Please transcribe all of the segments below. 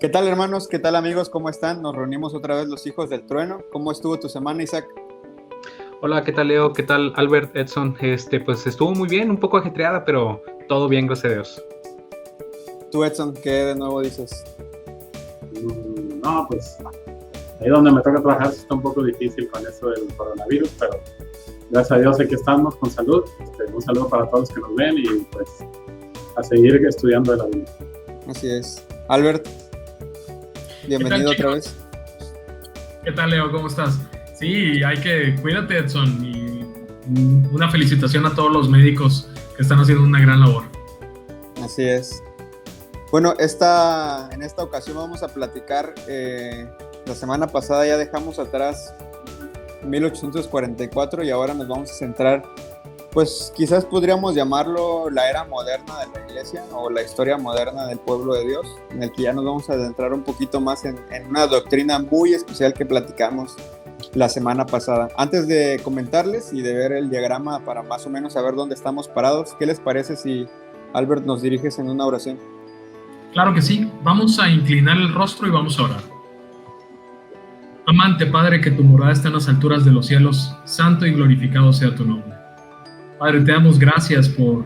¿Qué tal, hermanos? ¿Qué tal, amigos? ¿Cómo están? Nos reunimos otra vez los hijos del trueno. ¿Cómo estuvo tu semana, Isaac? Hola, ¿qué tal Leo? ¿Qué tal Albert, Edson? Pues estuvo muy bien, un poco ajetreada, pero todo bien, gracias a Dios. Tú, Edson, ¿qué de nuevo dices? No, pues ahí donde me toca trabajar sí está un poco difícil con eso del coronavirus, pero gracias a Dios aquí estamos con salud. Un saludo para todos los que nos ven y pues a seguir estudiando de la vida. Así es. Albert, bienvenido otra vez. ¿Qué tal, Leo? ¿Cómo estás? Sí, cuídate, Edson, y una felicitación a todos los médicos que están haciendo una gran labor. Así es. Bueno, en esta ocasión vamos a platicar, la semana pasada ya dejamos atrás 1844 y ahora nos vamos a centrar, pues quizás podríamos llamarlo la era moderna de la iglesia o la historia moderna del pueblo de Dios, en el que ya nos vamos a adentrar un poquito más en una doctrina muy especial que platicamos la semana pasada. Antes de comentarles y de ver el diagrama para más o menos saber dónde estamos parados, ¿qué les parece si, Albert, nos diriges en una oración? Claro que sí, vamos a inclinar el rostro y vamos a orar. Amante Padre, que tu morada está en las alturas de los cielos, santo y glorificado sea tu nombre. Padre, te damos gracias por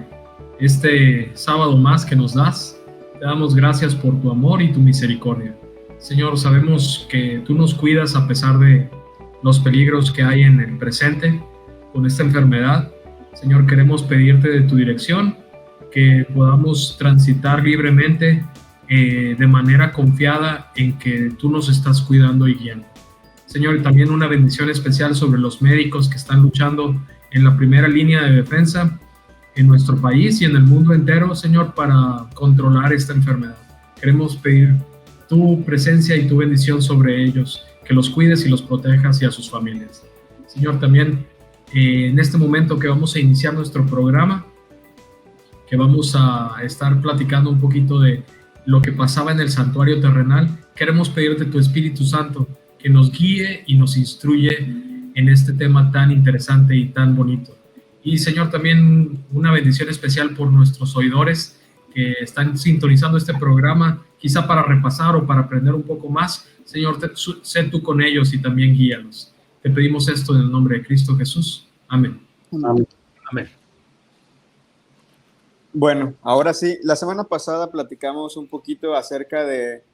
este sábado más que nos das. Te damos gracias por tu amor y tu misericordia. Señor, sabemos que tú nos cuidas a pesar de los peligros que hay en el presente con esta enfermedad. Señor, queremos pedirte de tu dirección, que podamos transitar libremente de manera confiada en que tú nos estás cuidando y guiando. Señor, y también una bendición especial sobre los médicos que están luchando en la primera línea de defensa en nuestro país y en el mundo entero, Señor, para controlar esta enfermedad. Queremos pedir tu presencia y tu bendición sobre ellos, que los cuides y los protejas y a sus familias. Señor, también en este momento que vamos a iniciar nuestro programa, que vamos a estar platicando un poquito de lo que pasaba en el santuario terrenal, queremos pedirte tu Espíritu Santo que nos guíe y nos instruye en este tema tan interesante y tan bonito. Y Señor, también una bendición especial por nuestros oidores que están sintonizando este programa, quizá para repasar o para aprender un poco más. Señor, sé tú con ellos y también guíalos. Te pedimos esto en el nombre de Cristo Jesús. Amén. Amén. Amén. Bueno, ahora sí, la semana pasada platicamos un poquito acerca de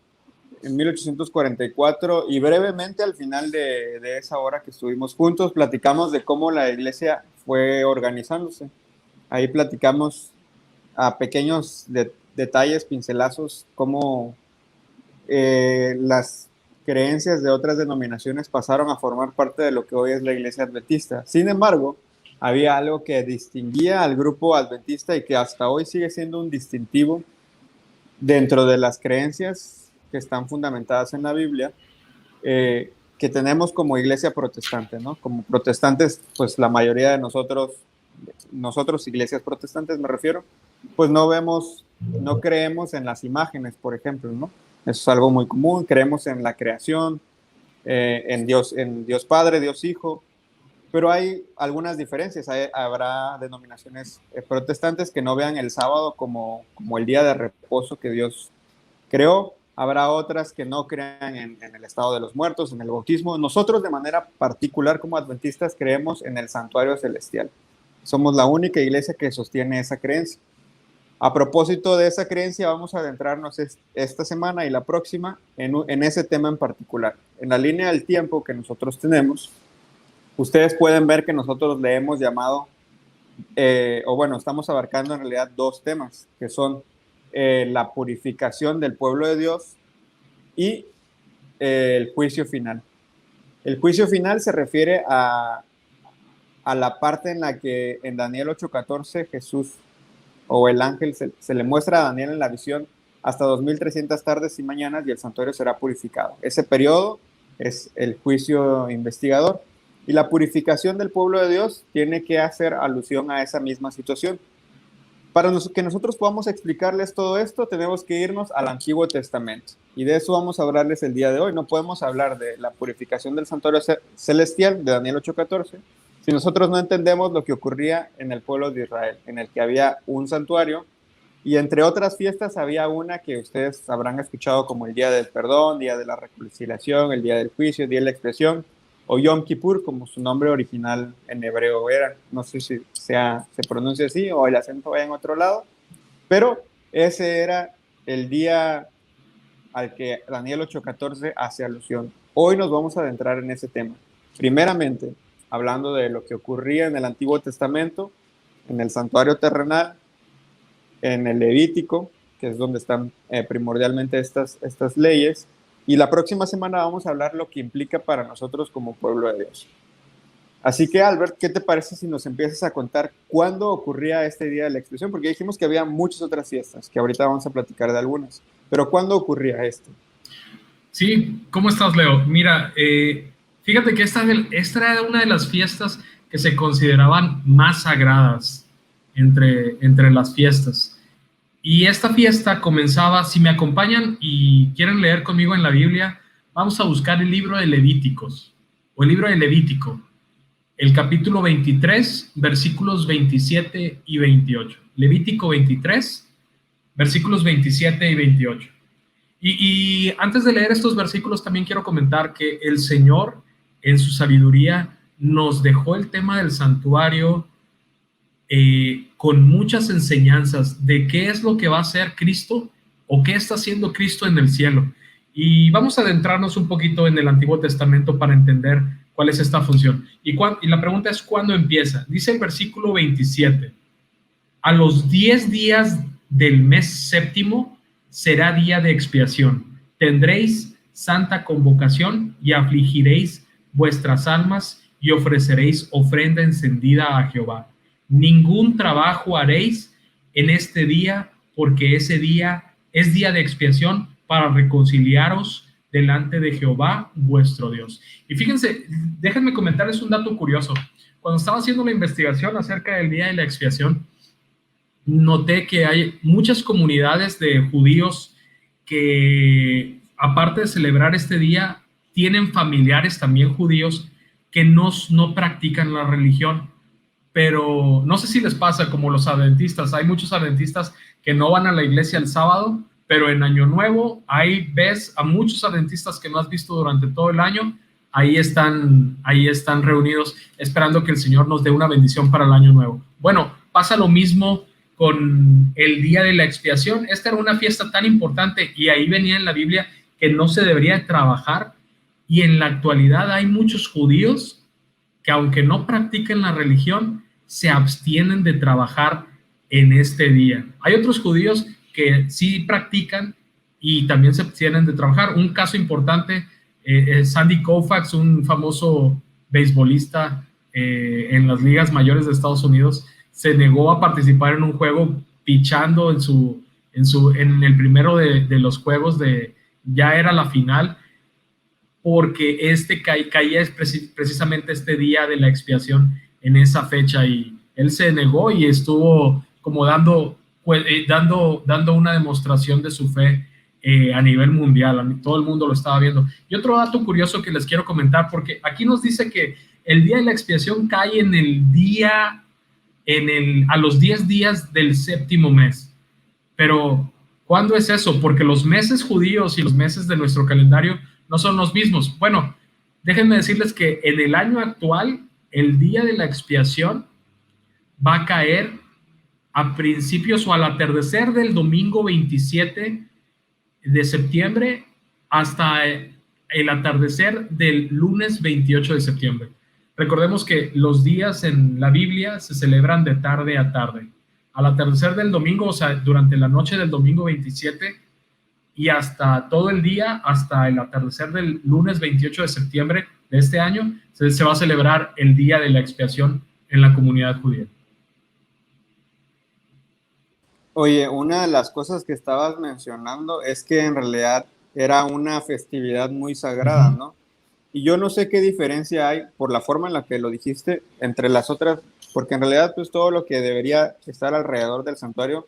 en 1844 y brevemente al final de esa hora que estuvimos juntos platicamos de cómo la iglesia fue organizándose. Ahí platicamos a pequeños detalles, pincelazos, cómo las creencias de otras denominaciones pasaron a formar parte de lo que hoy es la iglesia adventista. Sin embargo, había algo que distinguía al grupo adventista y que hasta hoy sigue siendo un distintivo dentro de las creencias que están fundamentadas en la Biblia, que tenemos como iglesia protestante, ¿no? Como protestantes, pues la mayoría de nosotros iglesias protestantes me refiero, pues no creemos en las imágenes, por ejemplo, ¿no? Eso es algo muy común, creemos en la creación, en Dios Padre, Dios Hijo, pero hay algunas diferencias. Habrá denominaciones protestantes que no vean el sábado como el día de reposo que Dios creó. Habrá otras que no crean en el estado de los muertos, en el bautismo. Nosotros, de manera particular, como adventistas, creemos en el santuario celestial. Somos la única iglesia que sostiene esa creencia. A propósito de esa creencia, vamos a adentrarnos esta semana y la próxima en ese tema en particular. En la línea del tiempo que nosotros tenemos, ustedes pueden ver que nosotros le hemos llamado, estamos abarcando en realidad dos temas, que son la purificación del pueblo de Dios y el juicio final. El juicio final se refiere a la parte en la que en Daniel 8:14 Jesús o el ángel se le muestra a Daniel en la visión hasta 2300 tardes y mañanas y el santuario será purificado. Ese periodo es el juicio investigador. Y la purificación del pueblo de Dios tiene que hacer alusión a esa misma situación. Para que nosotros podamos explicarles todo esto, tenemos que irnos al Antiguo Testamento. Y de eso vamos a hablarles el día de hoy. No podemos hablar de la purificación del santuario celestial de Daniel 8:14 si nosotros no entendemos lo que ocurría en el pueblo de Israel, en el que había un santuario Y entre otras fiestas había una que ustedes habrán escuchado como el Día del Perdón, Día de la Reconciliación, el Día del Juicio, Día de la Expiación, o Yom Kippur, como su nombre original en hebreo era. No sé si se pronuncia así o el acento va en otro lado, pero ese era el día al que Daniel 8:14 hace alusión. Hoy nos vamos a adentrar en ese tema. Primeramente, hablando de lo que ocurría en el Antiguo Testamento, en el santuario terrenal, en el Levítico, que es donde están primordialmente estas leyes, y la próxima semana vamos a hablar lo que implica para nosotros como pueblo de Dios. Así que, Albert, ¿qué te parece si nos empiezas a contar cuándo ocurría este Día de la Expiación? Porque dijimos que había muchas otras fiestas, que ahorita vamos a platicar de algunas, pero ¿cuándo ocurría esto? Sí, ¿cómo estás, Leo? Mira, fíjate que esta era una de las fiestas que se consideraban más sagradas entre las fiestas. Y esta fiesta comenzaba, si me acompañan y quieren leer conmigo en la Biblia, vamos a buscar el libro de Levíticos, o el libro de Levítico, el capítulo 23, versículos 27 y 28. Levítico 23, versículos 27 y 28. Y antes de leer estos versículos, también quiero comentar que el Señor, en su sabiduría, nos dejó el tema del santuario con muchas enseñanzas de qué es lo que va a hacer Cristo o qué está haciendo Cristo en el cielo. Y vamos a adentrarnos un poquito en el Antiguo Testamento para entender cuál es esta función. Y la pregunta es, ¿cuándo empieza? Dice el versículo 27, a los 10 días del mes séptimo será día de expiación. Tendréis santa convocación y afligiréis vuestras almas y ofreceréis ofrenda encendida a Jehová. Ningún trabajo haréis en este día, porque ese día es día de expiación para reconciliaros delante de Jehová vuestro Dios. Y fíjense, déjenme comentarles un dato curioso. Cuando estaba haciendo la investigación acerca del día de la expiación, noté que hay muchas comunidades de judíos que, aparte de celebrar este día, tienen familiares también judíos que no practican la religión. Pero no sé si les pasa como los adventistas. Hay muchos adventistas que no van a la iglesia el sábado, pero en Año Nuevo ahí ves a muchos adventistas que no has visto durante todo el año. Ahí están reunidos esperando que el Señor nos dé una bendición para el Año Nuevo. Bueno, pasa lo mismo con el Día de la Expiación. Esta era una fiesta tan importante y ahí venía en la Biblia que no se debería trabajar, y en la actualidad hay muchos judíos que, aunque no practiquen la religión, se abstienen de trabajar en este día. Hay otros judíos que sí practican y también se abstienen de trabajar. Un caso importante es Sandy Koufax, un famoso beisbolista en las ligas mayores de Estados Unidos. Se negó a participar en un juego pichando en el primero de los juegos ya era la final, porque caía precisamente este día de la expiación en esa fecha, y él se negó y estuvo como dando una demostración de su fe a nivel mundial. Todo el mundo lo estaba viendo. Y otro dato curioso que les quiero comentar, porque aquí nos dice que el día de la expiación cae a los 10 días del séptimo mes. Pero, ¿cuándo es eso? Porque los meses judíos y los meses de nuestro calendario no son los mismos. Bueno, déjenme decirles que en el año actual, el día de la expiación va a caer a principios o al atardecer del domingo 27 de septiembre hasta el atardecer del lunes 28 de septiembre. Recordemos que los días en la Biblia se celebran de tarde a tarde. Al atardecer del domingo, o sea, durante la noche del domingo 27 y hasta todo el día, hasta el atardecer del lunes 28 de septiembre de este año, se va a celebrar el Día de la Expiación en la comunidad judía. Oye, una de las cosas que estabas mencionando es que en realidad era una festividad muy sagrada, ¿no? Y yo no sé qué diferencia hay, por la forma en la que lo dijiste, entre las otras, porque en realidad pues todo lo que debería estar alrededor del santuario,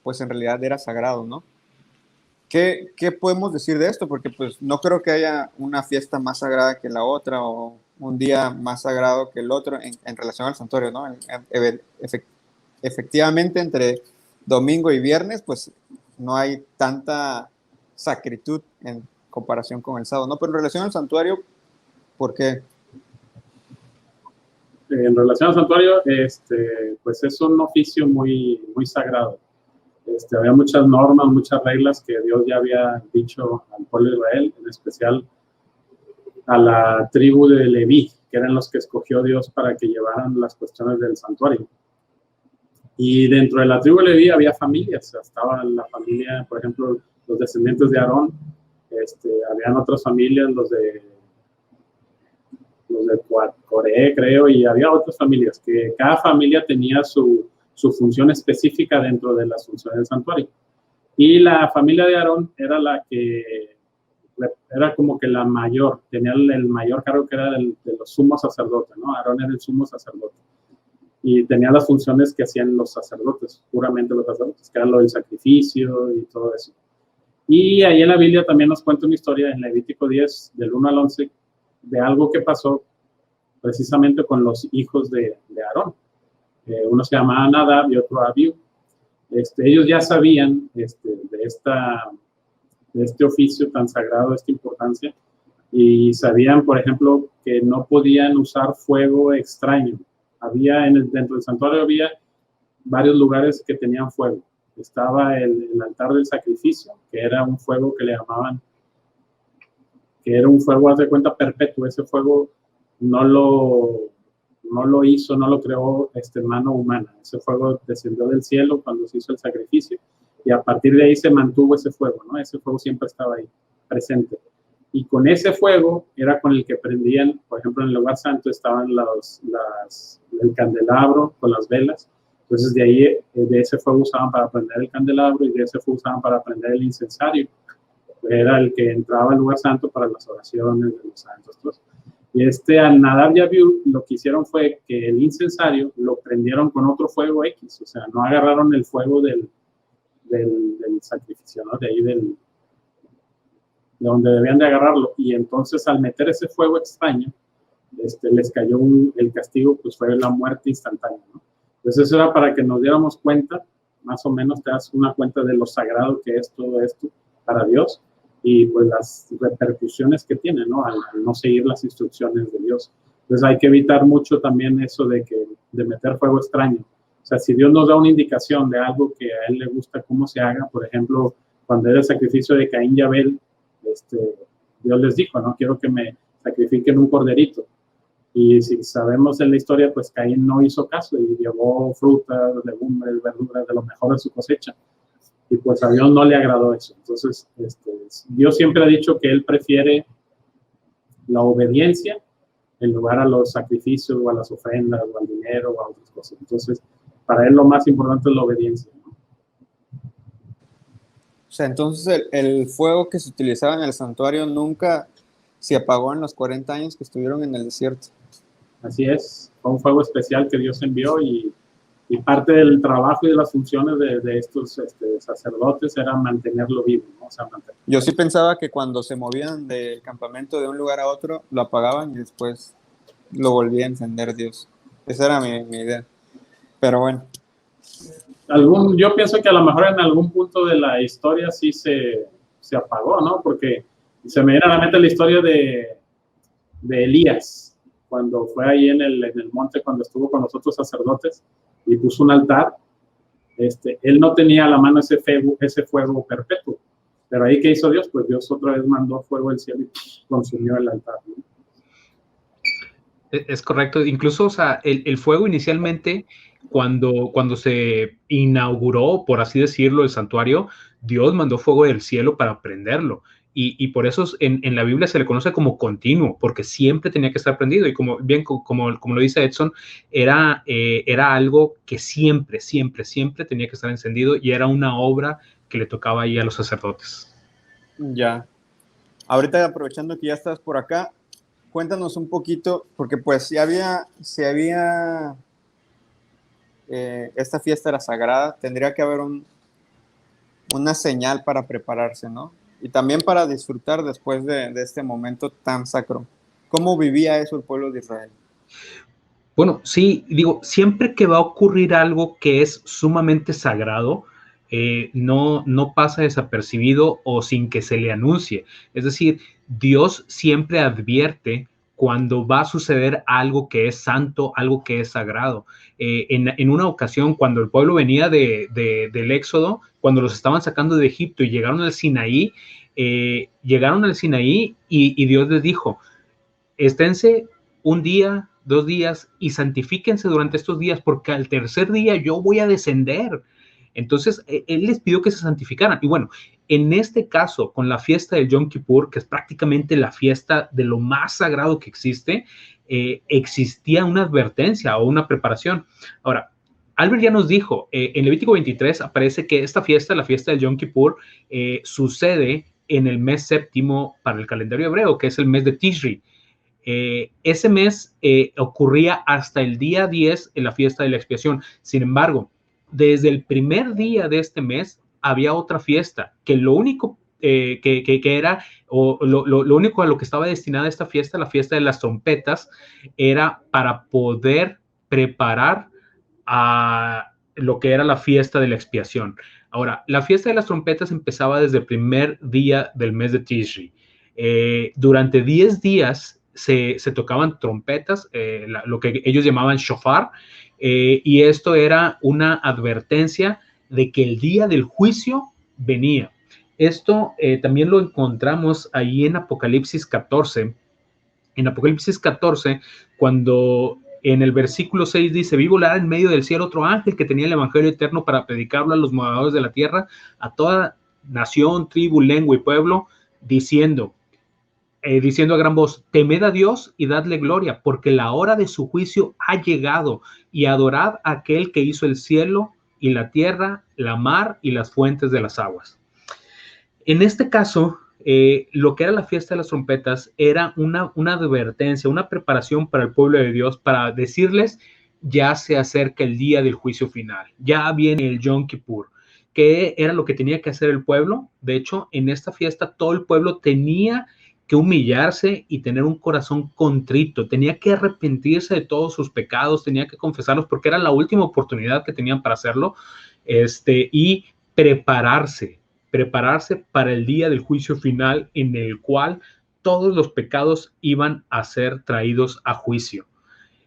pues en realidad era sagrado, ¿no? ¿Qué podemos decir de esto? Porque pues no creo que haya una fiesta más sagrada que la otra o un día más sagrado que el otro en relación al santuario, ¿no? Efectivamente, entre domingo y viernes, pues no hay tanta sacritud en comparación con el sábado, ¿no? Pero en relación al santuario, ¿por qué? En relación al santuario, pues es un oficio muy, muy sagrado. Había muchas normas, muchas reglas que Dios ya había dicho al pueblo de Israel, en especial a la tribu de Leví, que eran los que escogió Dios para que llevaran las cuestiones del santuario. Y dentro de la tribu de Leví había familias, estaba la familia, por ejemplo, los descendientes de Aarón, habían otras familias, los de Coré, creo, y había otras familias, que cada familia tenía su función específica dentro de las funciones del santuario. Y la familia de Aarón era la que era como que la mayor, tenía el mayor cargo, que era de los sumos sacerdotes, ¿no? Aarón era el sumo sacerdote. Y tenía las funciones que hacían los sacerdotes, puramente los sacerdotes, que era lo del sacrificio y todo eso. Y ahí en la Biblia también nos cuenta una historia, en Levítico 10, del 1 al 11, de algo que pasó precisamente con los hijos de Aarón. Uno se llamaba Nadab y otro Abiú. Ellos ya sabían de este oficio tan sagrado, de esta importancia, y sabían, por ejemplo, que no podían usar fuego extraño. Dentro del santuario había varios lugares que tenían fuego. Estaba el altar del sacrificio, que era un fuego que le llamaban, que era un fuego, haz de cuenta, perpetuo. Ese fuego no lo creó mano humana. Ese fuego descendió del cielo cuando se hizo el sacrificio, y a partir de ahí se mantuvo ese fuego, ¿no? Ese fuego siempre estaba ahí, presente. Y con ese fuego era con el que prendían, por ejemplo, en el lugar santo estaban el candelabro con las velas. Entonces de ahí, de ese fuego usaban para prender el candelabro, y de ese fuego usaban para prender el incensario. Era el que entraba al lugar santo para las oraciones de los santos. Y al Nadab y Abiú, lo que hicieron fue que el incensario lo prendieron con otro fuego X, o sea, no agarraron el fuego del sacrificio, ¿no? De ahí de donde debían de agarrarlo. Y entonces, al meter ese fuego extraño, les cayó el castigo, pues fue la muerte instantánea, ¿no? Entonces eso era para que nos diéramos cuenta, más o menos te das una cuenta de lo sagrado que es todo esto para Dios, y pues las repercusiones que tiene, ¿no? Al no seguir las instrucciones de Dios. Entonces hay que evitar mucho también eso de meter fuego extraño. O sea, si Dios nos da una indicación de algo que a Él le gusta cómo se haga, por ejemplo, cuando era el sacrificio de Caín y Abel, Dios les dijo, no quiero que me sacrifiquen un corderito. Y si sabemos en la historia, pues Caín no hizo caso y llevó frutas, legumbres, verduras de lo mejor de su cosecha. Y pues a Dios no le agradó eso. Entonces, Dios siempre ha dicho que Él prefiere la obediencia en lugar a los sacrificios o a las ofrendas o al dinero o a otras cosas. Entonces, para Él lo más importante es la obediencia, ¿no? O sea, entonces el fuego que se utilizaba en el santuario nunca se apagó en los 40 años que estuvieron en el desierto. Así es, fue un fuego especial que Dios envió, y parte del trabajo y de las funciones de estos sacerdotes era mantenerlo vivo, ¿no? O sea, Yo sí pensaba que cuando se movían del campamento de un lugar a otro, lo apagaban y después lo volvía a encender Dios. Esa era mi idea. Pero bueno. Yo pienso que a lo mejor en algún punto de la historia sí se apagó, ¿no? Porque se me viene a la mente la historia de Elías, cuando fue ahí en el monte, cuando estuvo con los otros sacerdotes y puso un altar. Él no tenía a la mano ese fuego perpetuo, pero ahí ¿qué hizo Dios? Pues Dios otra vez mandó fuego del cielo y consumió el altar, ¿no? Es correcto. Incluso, o sea, el fuego inicialmente, cuando se inauguró, por así decirlo, el santuario, Dios mandó fuego del cielo para prenderlo. Y por eso en la Biblia se le conoce como continuo, porque siempre tenía que estar prendido. Y como lo dice Edson, era algo que siempre tenía que estar encendido, y era una obra que le tocaba ahí a los sacerdotes. Ya. Ahorita, aprovechando que ya estás por acá, cuéntanos un poquito, porque pues si había esta fiesta era sagrada, tendría que haber una señal para prepararse, ¿no? Y también para disfrutar después de este momento tan sacro. ¿Cómo vivía eso el pueblo de Israel? Bueno, sí, digo, siempre que va a ocurrir algo que es sumamente sagrado, no pasa desapercibido o sin que se le anuncie. Es decir, Dios siempre advierte cuando va a suceder algo que es santo, algo que es sagrado. En una ocasión, cuando el pueblo venía del Éxodo, cuando los estaban sacando de Egipto y llegaron al Sinaí, y Dios les dijo, esténse un día, 2 días y santifíquense durante estos días porque al tercer día yo voy a descender. Entonces, él les pidió que se santificaran. Y bueno, en este caso, con la fiesta del Yom Kippur, que es prácticamente la fiesta de lo más sagrado que existe, existía una advertencia o una preparación. Ahora, Albert ya nos dijo, en Levítico 23 aparece que esta fiesta, la fiesta del Yom Kippur, sucede en el mes séptimo para el calendario hebreo, que es el mes de Tishri. Ese mes ocurría hasta el día 10 en la fiesta de la expiación. Sin embargo, desde el primer día de este mes había otra fiesta, que lo único que era, o lo único a lo que estaba destinada esta fiesta, la fiesta de las trompetas, era para poder preparar a lo que era la fiesta de la expiación. Ahora, la fiesta de las trompetas empezaba desde el primer día del mes de Tishri. Durante 10 días se tocaban trompetas, lo que ellos llamaban shofar, y esto era una advertencia de que el día del juicio venía. Esto también lo encontramos ahí en Apocalipsis 14. En Apocalipsis 14, cuando en el versículo 6 dice, vi volar en medio del cielo otro ángel que tenía el evangelio eterno para predicarlo a los moradores de la tierra, a toda nación, tribu, lengua y pueblo, diciendo a gran voz, temed a Dios y dadle gloria, porque la hora de su juicio ha llegado, y adorad a aquel que hizo el cielo y la tierra, la mar y las fuentes de las aguas. En este caso, lo que era la fiesta de las trompetas era una advertencia, una preparación para el pueblo de Dios, para decirles, ya se acerca el día del juicio final, ya viene el Yom Kippur. ¿Qué era lo que tenía que hacer el pueblo? De hecho, en esta fiesta todo el pueblo tenía que humillarse y tener un corazón contrito, tenía que arrepentirse de todos sus pecados, tenía que confesarlos porque era la última oportunidad que tenían para hacerlo, y prepararse para el día del juicio final en el cual todos los pecados iban a ser traídos a juicio.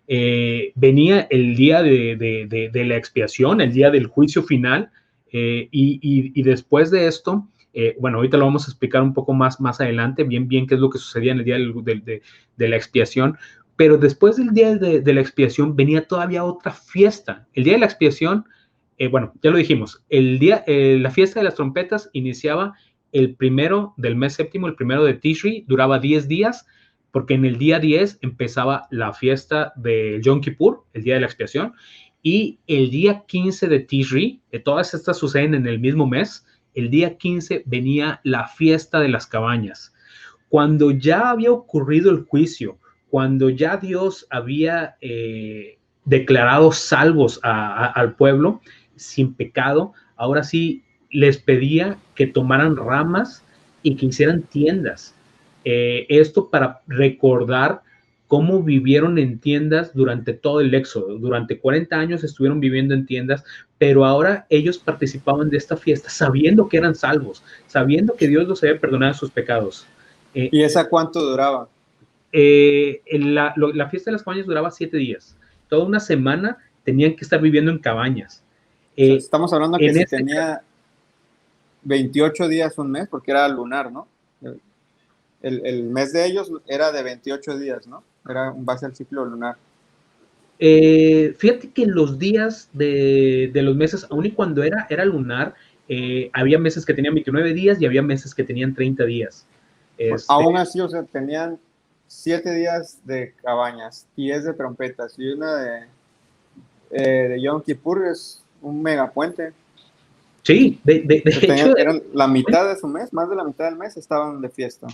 Venía el día de la expiación, el día del juicio final, y después de esto, bueno, ahorita lo vamos a explicar un poco más adelante, bien qué es lo que sucedía en el día de la expiación, pero después del día de la expiación venía todavía otra fiesta. El día de la expiación, bueno, ya lo dijimos, la fiesta de las trompetas iniciaba el primero del mes séptimo, el primero de Tishri, duraba 10 días, porque en el día 10 empezaba la fiesta de Yom Kippur, el día de la expiación, y el día 15 de Tishri, todas estas suceden en el mismo mes. El día 15 venía la fiesta de las cabañas. Cuando ya había ocurrido el juicio, cuando ya Dios había declarado salvos al pueblo sin pecado, ahora sí les pedía que tomaran ramas y que hicieran tiendas. Esto para recordar cómo vivieron en tiendas durante todo el Éxodo. Durante 40 años estuvieron viviendo en tiendas, pero ahora ellos participaban de esta fiesta sabiendo que eran salvos, sabiendo que Dios los había perdonado sus pecados. ¿Y esa cuánto duraba? La fiesta de las cabañas duraba 7 días. Toda una semana tenían que estar viviendo en cabañas. O sea, estamos hablando que si tenía 28 días un mes, porque era lunar, ¿no? El mes de ellos era de 28 días, ¿no? Era en base al ciclo lunar. Fíjate que los días de los meses, aun y cuando era lunar, había meses que tenían 29 días y había meses que tenían 30 días. Pues aún así, o sea, tenían 7 días de cabañas, 10 de trompetas y una de Yom Kippur, es un megapuente. Sí, de hecho, eran la mitad de su mes, más de la mitad del mes estaban de fiesta.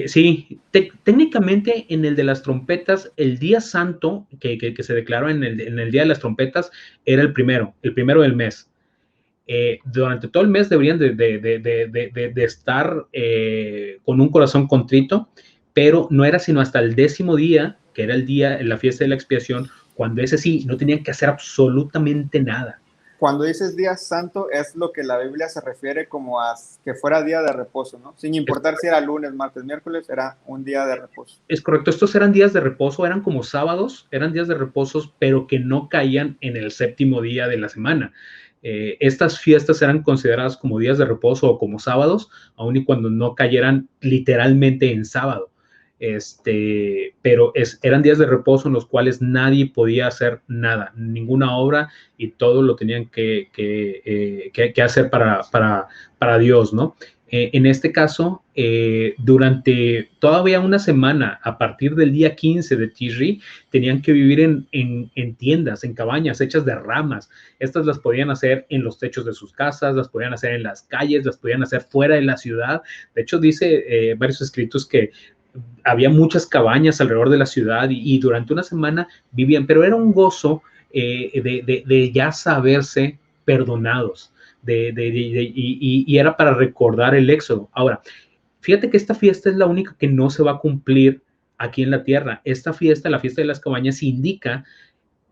Sí, técnicamente en el de las trompetas, el día santo que se declaró en el día de las trompetas era el primero del mes. Durante todo el mes deberían de estar con un corazón contrito, pero no era sino hasta el 10º día, que era la fiesta de la expiación, cuando ese sí, no tenían que hacer absolutamente nada. cuando dices día santo es lo que la Biblia se refiere como a que fuera día de reposo, ¿no? Sin importar si era lunes, martes, miércoles, era un día de reposo. Es correcto, estos eran días de reposo, eran como sábados, eran días de reposos, pero que no caían en el séptimo día de la semana. Estas fiestas eran consideradas como días de reposo o como sábados, aun y cuando no cayeran literalmente en sábado. Pero eran días de reposo en los cuales nadie podía hacer nada, ninguna obra, y todo lo tenían que hacer para Dios, ¿no? En este caso, durante todavía una semana, a partir del día 15 de Tishri, tenían que vivir en tiendas, en cabañas hechas de ramas. Estas las podían hacer en los techos de sus casas, las podían hacer en las calles, las podían hacer fuera de la ciudad. De hecho, dice varios escritos que había muchas cabañas alrededor de la ciudad y durante una semana vivían, pero era un gozo de ya saberse perdonados. Y era para recordar el éxodo. Ahora, fíjate que esta fiesta es la única que no se va a cumplir aquí en la tierra. Esta fiesta, la fiesta de las cabañas, indica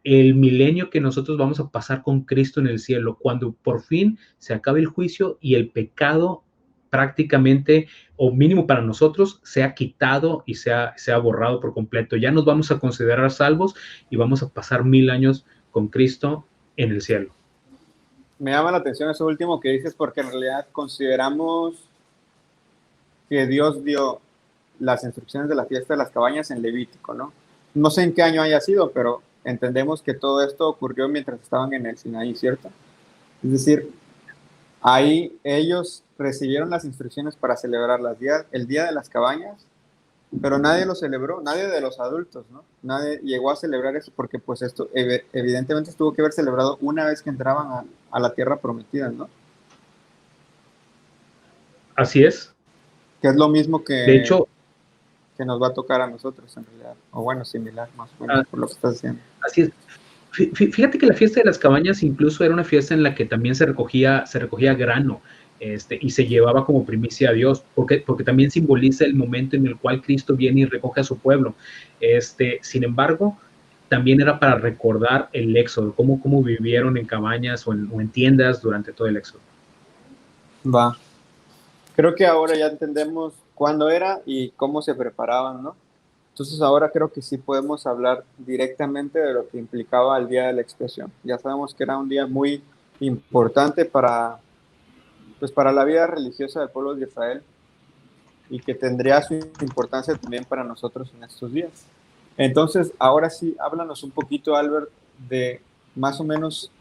el milenio que nosotros vamos a pasar con Cristo en el cielo, cuando por fin se acabe el juicio y el pecado prácticamente, o mínimo para nosotros, sea quitado y sea borrado por completo. Ya nos vamos a considerar salvos y vamos a pasar 1000 años con Cristo en el cielo. Me llama la atención eso último que dices, porque en realidad consideramos que Dios dio las instrucciones de la fiesta de las cabañas en Levítico, ¿no? No sé en qué año haya sido, pero entendemos que todo esto ocurrió mientras estaban en el Sinaí, ¿cierto? Es decir, ahí ellos recibieron las instrucciones para celebrar el día de las cabañas, pero nadie lo celebró, nadie de los adultos, ¿no? Nadie llegó a celebrar eso porque pues esto evidentemente tuvo que haber celebrado una vez que entraban a la tierra prometida, ¿no? Así es. Que es lo mismo que, de hecho, que nos va a tocar a nosotros en realidad, o bueno, similar más o menos por lo que estás diciendo. Así es. Fíjate que la fiesta de las cabañas incluso era una fiesta en la que también se recogía grano, y se llevaba como primicia a Dios, porque también simboliza el momento en el cual Cristo viene y recoge a su pueblo. Sin embargo, también era para recordar el éxodo, cómo vivieron en cabañas o en tiendas durante todo el éxodo. Va. Creo que ahora ya entendemos cuándo era y cómo se preparaban, ¿no? Entonces ahora creo que sí podemos hablar directamente de lo que implicaba el día de la expiación. Ya sabemos que era un día muy importante para la vida religiosa del pueblo de Israel y que tendría su importancia también para nosotros en estos días. Entonces, ahora sí, háblanos un poquito, Albert, de más o menos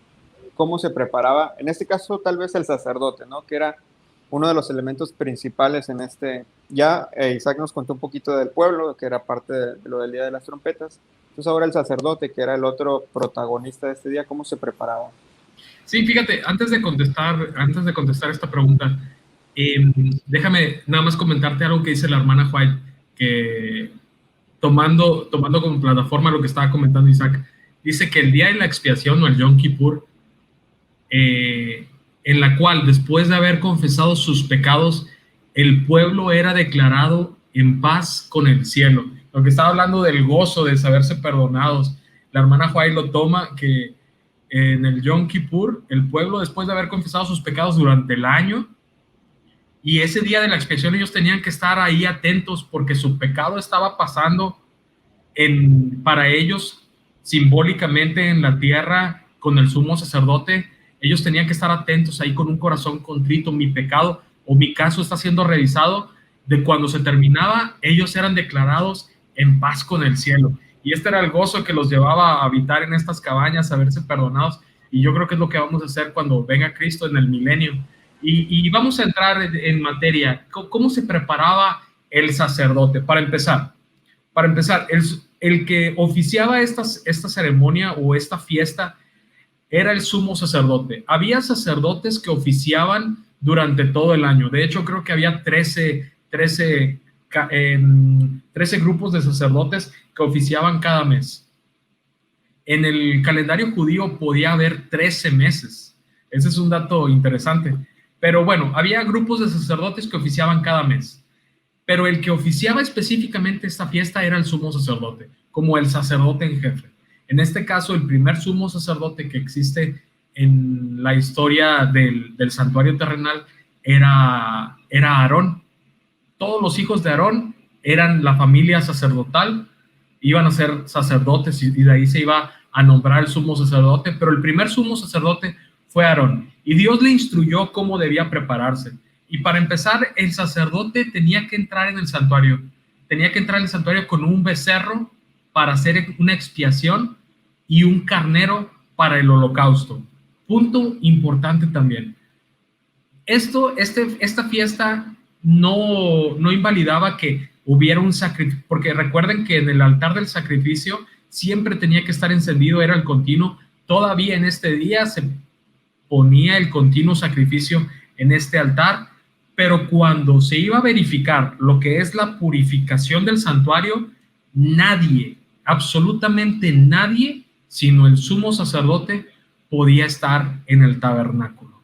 cómo se preparaba, en este caso tal vez el sacerdote, ¿no? Que era uno de los elementos principales en ya Isaac nos contó un poquito del pueblo, que era parte de lo del Día de las Trompetas. Entonces ahora el sacerdote, que era el otro protagonista de este día, ¿cómo se preparaba? Sí, fíjate, antes de contestar esta pregunta, déjame nada más comentarte algo que dice la hermana White, que tomando como plataforma lo que estaba comentando Isaac, dice que el día de la expiación o el Yom Kippur, en la cual después de haber confesado sus pecados, el pueblo era declarado en paz con el cielo. Lo que estaba hablando del gozo de saberse perdonados, la hermana White lo toma que en el Yom Kippur, el pueblo después de haber confesado sus pecados durante el año, y ese día de la expiación ellos tenían que estar ahí atentos porque su pecado estaba pasando para ellos simbólicamente en la tierra con el sumo sacerdote. Ellos tenían que estar atentos ahí con un corazón contrito. Mi pecado o mi caso está siendo revisado. De cuando se terminaba, ellos eran declarados en paz con el cielo. Y este era el gozo que los llevaba a habitar en estas cabañas, a verse perdonados. Y yo creo que es lo que vamos a hacer cuando venga Cristo en el milenio. Y vamos a entrar en materia. ¿Cómo se preparaba el sacerdote? Para empezar, el que oficiaba esta ceremonia o esta fiesta era el sumo sacerdote. Había sacerdotes que oficiaban durante todo el año. De hecho, creo que había 13 grupos de sacerdotes que oficiaban cada mes. En el calendario judío podía haber 13 meses. Ese es un dato interesante. Pero bueno, había grupos de sacerdotes que oficiaban cada mes. Pero el que oficiaba específicamente esta fiesta era el sumo sacerdote, como el sacerdote en jefe. En este caso, el primer sumo sacerdote que existe en la historia del santuario terrenal era Aarón. Todos los hijos de Aarón eran la familia sacerdotal, iban a ser sacerdotes y de ahí se iba a nombrar el sumo sacerdote, pero el primer sumo sacerdote fue Aarón y Dios le instruyó cómo debía prepararse. Y para empezar, el sacerdote tenía que entrar en el santuario, con un becerro para hacer una expiación y un carnero para el holocausto. Punto importante también. Esta fiesta no invalidaba que hubiera un sacrificio, porque recuerden que en el altar del sacrificio siempre tenía que estar encendido, era el continuo. Todavía en este día se ponía el continuo sacrificio en este altar, pero cuando se iba a verificar lo que es la purificación del santuario, nadie, absolutamente nadie, sino el sumo sacerdote, podía estar en el tabernáculo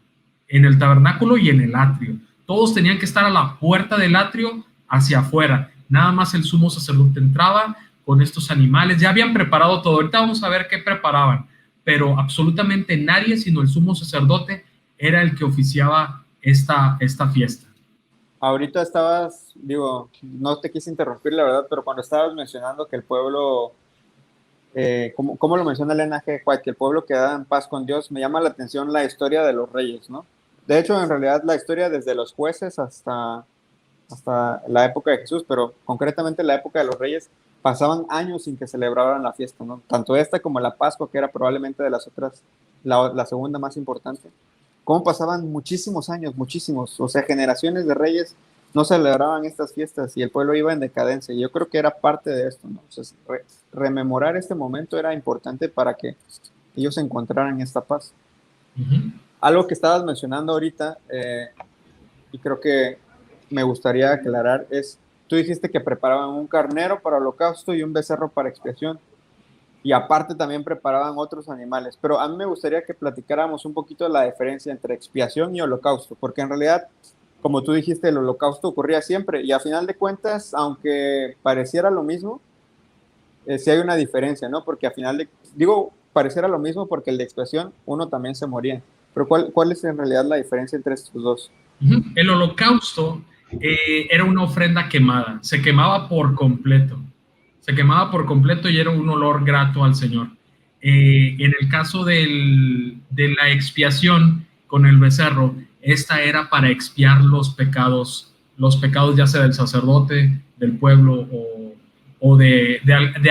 y en el atrio. Todos tenían que estar a la puerta del atrio hacia afuera. Nada más el sumo sacerdote entraba con estos animales. Ya habían preparado todo. Ahorita vamos a ver qué preparaban, pero absolutamente nadie sino el sumo sacerdote era el que oficiaba esta fiesta. Ahorita estabas, digo, no te quise interrumpir la verdad, pero cuando estabas mencionando que el pueblo, como lo menciona Elena G. White, que el pueblo quedaba en paz con Dios, me llama la atención la historia de los reyes, ¿no? De hecho, en realidad la historia desde los jueces hasta la época de Jesús, pero concretamente la época de los reyes, pasaban años sin que celebraran la fiesta, ¿no? Tanto esta como la Pascua, que era probablemente de las otras, la segunda más importante. Cómo pasaban muchísimos años, o sea, generaciones de reyes no celebraban estas fiestas y el pueblo iba en decadencia. Y yo creo que era parte de esto, ¿no? O sea, rememorar este momento era importante para que ellos encontraran esta paz. Uh-huh. Algo que estabas mencionando ahorita, y creo que me gustaría aclarar, es, tú dijiste que preparaban un carnero para holocausto y un becerro para expiación. Y aparte también preparaban otros animales. Pero a mí me gustaría que platicáramos un poquito de la diferencia entre expiación y holocausto, porque en realidad, como tú dijiste, el holocausto ocurría siempre, y a final de cuentas, aunque pareciera lo mismo, sí hay una diferencia, ¿no? Porque a final pareciera lo mismo porque el de expiación, uno también se moría. Pero ¿cuál es en realidad la diferencia entre estos dos? El holocausto era una ofrenda quemada, se quemaba por completo. Y era un olor grato al Señor. En el caso de la expiación con el becerro, esta era para expiar los pecados ya sea del sacerdote, del pueblo o de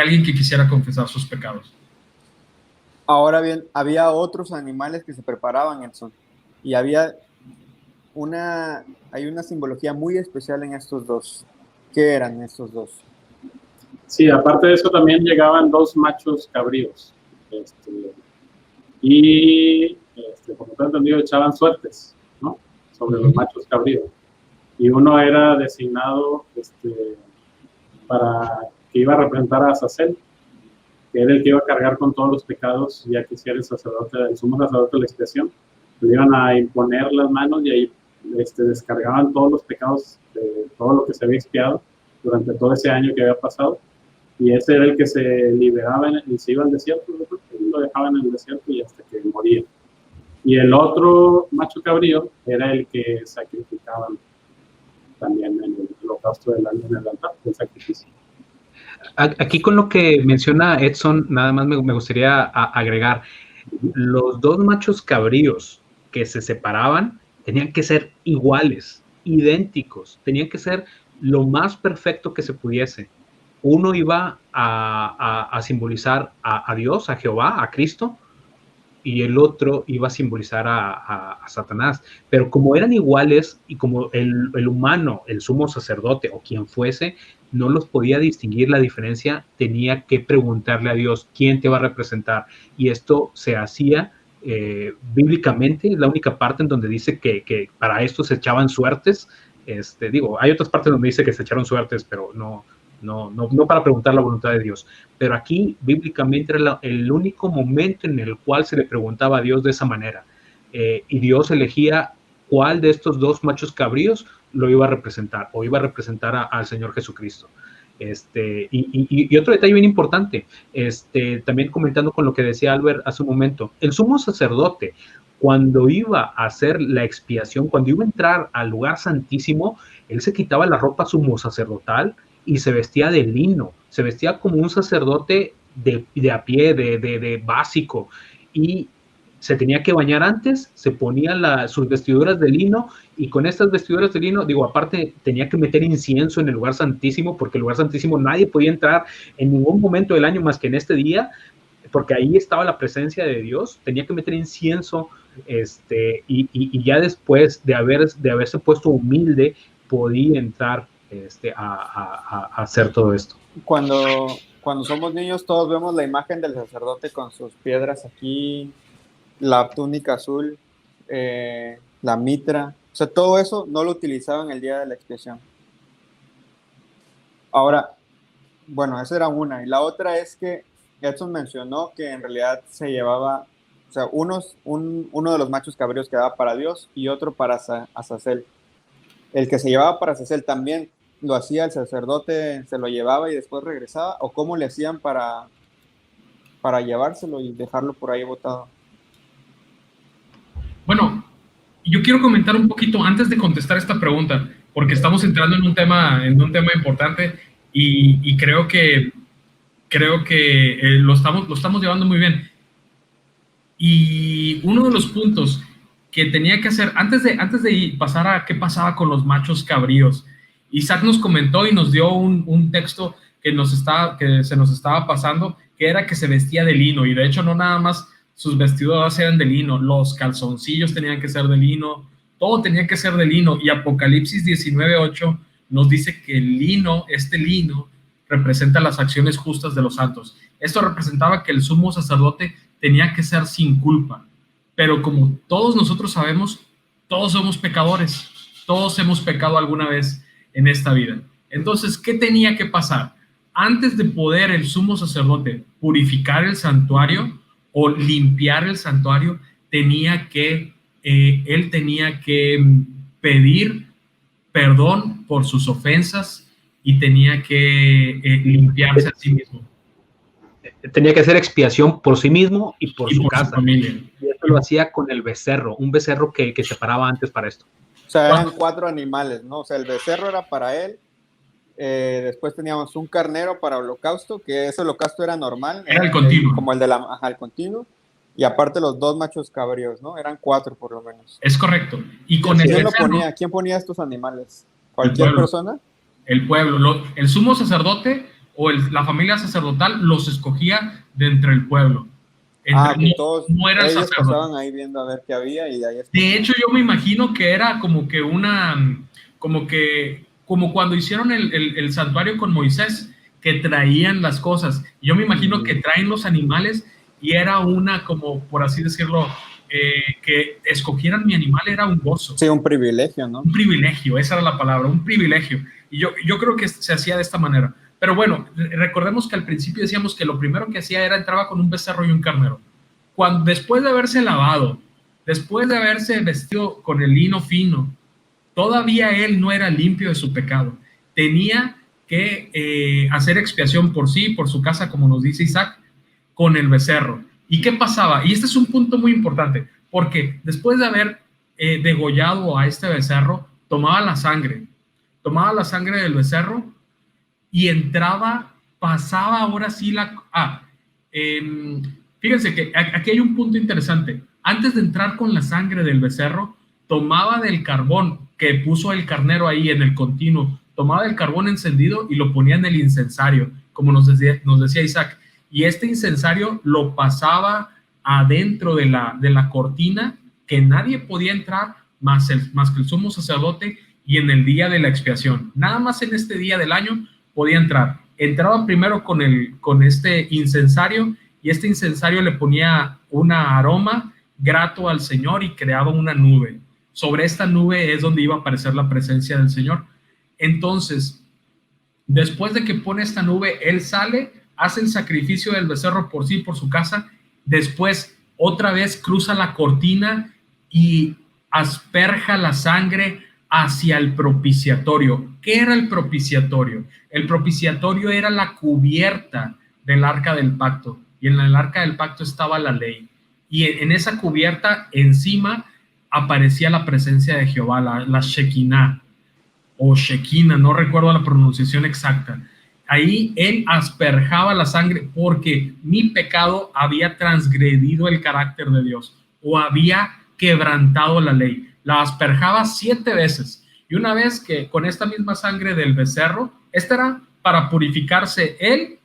alguien que quisiera confesar sus pecados. Ahora bien, había otros animales que se preparaban, Edson, y hay una simbología muy especial en estos dos. ¿Qué eran estos dos? Sí, aparte de eso también llegaban 2 machos cabríos. Como te he entendido, echaban suertes, ¿no? Sobre los machos cabríos. Y uno era designado para que iba a representar a Azazel, que era el que iba a cargar con todos los pecados, ya que si era el sumo sacerdote de la expiación, le iban a imponer las manos y ahí descargaban todos los pecados de todo lo que se había expiado durante todo ese año que había pasado. Y ese era el que se liberaba y se iba al desierto, lo dejaban en el desierto y hasta que moría. Y el otro macho cabrío era el que sacrificaban también en el holocausto en el altar del sacrificio. Aquí con lo que menciona Edson, nada más me gustaría agregar, los 2 machos cabríos que se separaban tenían que ser iguales, idénticos, tenían que ser lo más perfecto que se pudiese. Uno iba a simbolizar a Dios, a Jehová, a Cristo, y el otro iba a simbolizar a Satanás. Pero como eran iguales y como el humano, el sumo sacerdote o quien fuese, no los podía distinguir la diferencia, tenía que preguntarle a Dios quién te va a representar. Y esto se hacía bíblicamente, es la única parte en donde dice que para esto se echaban suertes. Hay otras partes donde dice que se echaron suertes, pero no para preguntar la voluntad de Dios. Pero aquí, bíblicamente, era el único momento en el cual se le preguntaba a Dios de esa manera. Y Dios elegía cuál de estos 2 machos cabríos lo iba a representar, o iba a representar al Señor Jesucristo. Y otro detalle bien importante, también comentando con lo que decía Albert hace un momento, el sumo sacerdote, cuando iba a hacer la expiación, cuando iba a entrar al lugar santísimo, él se quitaba la ropa sumo sacerdotal y se vestía de lino, se vestía como un sacerdote de a pie, de básico, y se tenía que bañar antes, se ponía sus vestiduras de lino, y con estas vestiduras de lino, digo, aparte tenía que meter incienso en el lugar santísimo, porque el lugar santísimo nadie podía entrar en ningún momento del año más que en este día, porque ahí estaba la presencia de Dios, tenía que meter incienso, y ya después de haberse puesto humilde, podía entrar a hacer todo esto. Cuando somos niños, todos vemos la imagen del sacerdote con sus piedras aquí, la túnica azul, la mitra, o sea, todo eso no lo utilizaban el día de la expiación. Ahora, bueno, esa era una, y la otra es que Edson mencionó que en realidad se llevaba, o sea, uno de los machos cabríos quedaba para Dios y otro para Azazel. El que se llevaba para Azazel también lo hacía el sacerdote, se lo llevaba y después regresaba, o cómo le hacían para llevárselo y dejarlo por ahí botado. Bueno, yo quiero comentar un poquito antes de contestar esta pregunta, porque estamos entrando en un tema importante y creo que lo estamos llevando muy bien. Y uno de los puntos que tenía que hacer antes de pasar a qué pasaba con los machos cabríos, Isaac nos comentó y nos dio un texto que se nos estaba pasando, que era que se vestía de lino, y de hecho no nada más sus vestiduras eran de lino, los calzoncillos tenían que ser de lino, todo tenía que ser de lino, y Apocalipsis 19:8 nos dice que el lino, representa las acciones justas de los santos. Esto representaba que el sumo sacerdote tenía que ser sin culpa, pero como todos nosotros sabemos, todos somos pecadores, todos hemos pecado alguna vez en esta vida. Entonces, ¿qué tenía que pasar? Antes de poder el sumo sacerdote purificar el santuario o limpiar el santuario, él tenía que pedir perdón por sus ofensas y tenía que limpiarse a sí mismo. Tenía que hacer expiación por sí mismo y por su casa. Su familia. Y esto lo hacía con el becerro, un becerro que separaba antes para esto. O sea, eran 4 animales, ¿no? O sea, el becerro era para él, después teníamos un carnero para holocausto, que ese holocausto era normal. Era el continuo. Como el el continuo. Y aparte los 2 machos cabríos, ¿no? Eran 4 por lo menos. Es correcto. Y con el becerro, ¿Quién ponía estos animales? ¿Cualquier persona? El pueblo. El sumo sacerdote o la familia sacerdotal los escogía de entre el pueblo. Todos no era ellos sacerdote. pasaban ahí viendo a ver qué había y de ahí De hecho, yo me imagino que era como cuando hicieron el santuario con Moisés, que traían las cosas. Yo me imagino que traen los animales y era como, por así decirlo, que escogieran mi animal era un gozo. Sí, un privilegio, ¿no? Un privilegio, esa era la palabra, un privilegio. Y yo creo que se hacía de esta manera. Pero bueno, recordemos que al principio decíamos que lo primero que hacía entraba con un becerro y un carnero. Después de haberse lavado, después de haberse vestido con el lino fino, todavía él no era limpio de su pecado. Tenía que hacer expiación por sí, por su casa, como nos dice Isaac, con el becerro. ¿Y qué pasaba? Y este es un punto muy importante, porque después de haber degollado a este becerro, tomaba la sangre del becerro y pasaba ahora sí fíjense que aquí hay un punto interesante. Antes de entrar con la sangre del becerro, tomaba del carbón que puso el carnero ahí en el continuo, tomaba el carbón encendido y lo ponía en el incensario, como nos decía Isaac. Y este incensario lo pasaba adentro de la cortina, que nadie podía entrar más que el sumo sacerdote, y en el día de la expiación. Nada más en este día del año podía entrar. Entraba primero con este incensario, y este incensario le ponía un aroma grato al Señor y creaba una nube. Sobre esta nube es donde iba a aparecer la presencia del Señor. Entonces, después de que pone esta nube, él sale, hace el sacrificio del becerro por sí, por su casa, después otra vez cruza la cortina y asperja la sangre hacia el propiciatorio. ¿Qué era el propiciatorio? El propiciatorio era la cubierta del arca del pacto, y en el arca del pacto estaba la ley, y en esa cubierta encima aparecía la presencia de Jehová, la Shekinah o Shekinah, no recuerdo la pronunciación exacta. Ahí él asperjaba la sangre porque mi pecado había transgredido el carácter de Dios o había quebrantado la ley. La asperjaba 7 veces, y una vez que con esta misma sangre del becerro, esta era para purificarse él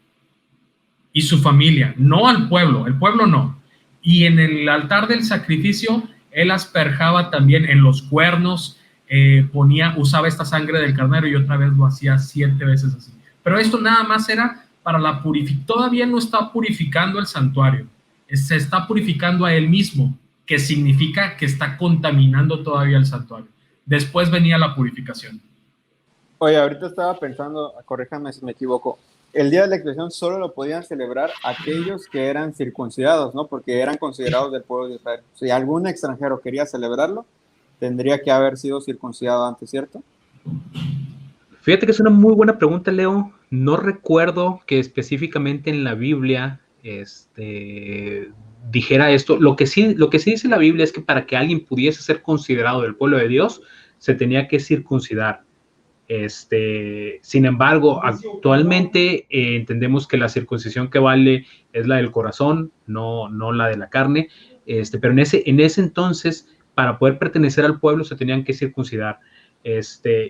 y su familia, no al pueblo, el pueblo no. Y en el altar del sacrificio, él asperjaba también en los cuernos, usaba esta sangre del carnero y otra vez lo hacía 7 veces así. Pero esto nada más era para la purificación. Todavía no está purificando el santuario, se está purificando a él mismo, que significa que está contaminando todavía el santuario. Después venía la purificación. Oye, ahorita estaba pensando, corríjame si me equivoco, el día de la expiación solo lo podían celebrar aquellos que eran circuncidados, ¿no? Porque eran considerados del pueblo de Israel. Si algún extranjero quería celebrarlo, tendría que haber sido circuncidado antes, ¿cierto? Fíjate que es una muy buena pregunta, Leo. No recuerdo que específicamente en la Biblia dijera esto. Lo que sí dice la Biblia es que para que alguien pudiese ser considerado del pueblo de Dios, se tenía que circuncidar. Sin embargo, actualmente entendemos que la circuncisión que vale es la del corazón, no la de la carne. Pero en ese entonces, para poder pertenecer al pueblo, se tenían que circuncidar.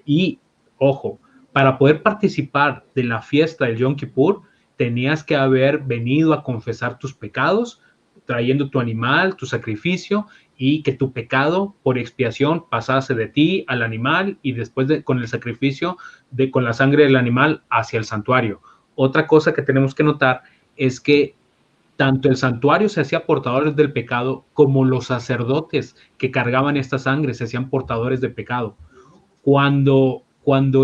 Y, ojo, para poder participar de la fiesta del Yom Kippur, tenías que haber venido a confesar tus pecados, trayendo tu animal, tu sacrificio, y que tu pecado por expiación pasase de ti al animal y después con el sacrificio, con la sangre del animal hacia el santuario. Otra cosa que tenemos que notar es que tanto el santuario se hacía portadores del pecado como los sacerdotes que cargaban esta sangre se hacían portadores de pecado. Cuando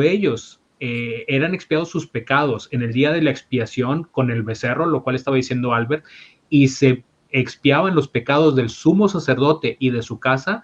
ellos eran expiados sus pecados en el día de la expiación con el becerro, lo cual estaba diciendo Albert, y se expiaban los pecados del sumo sacerdote y de su casa,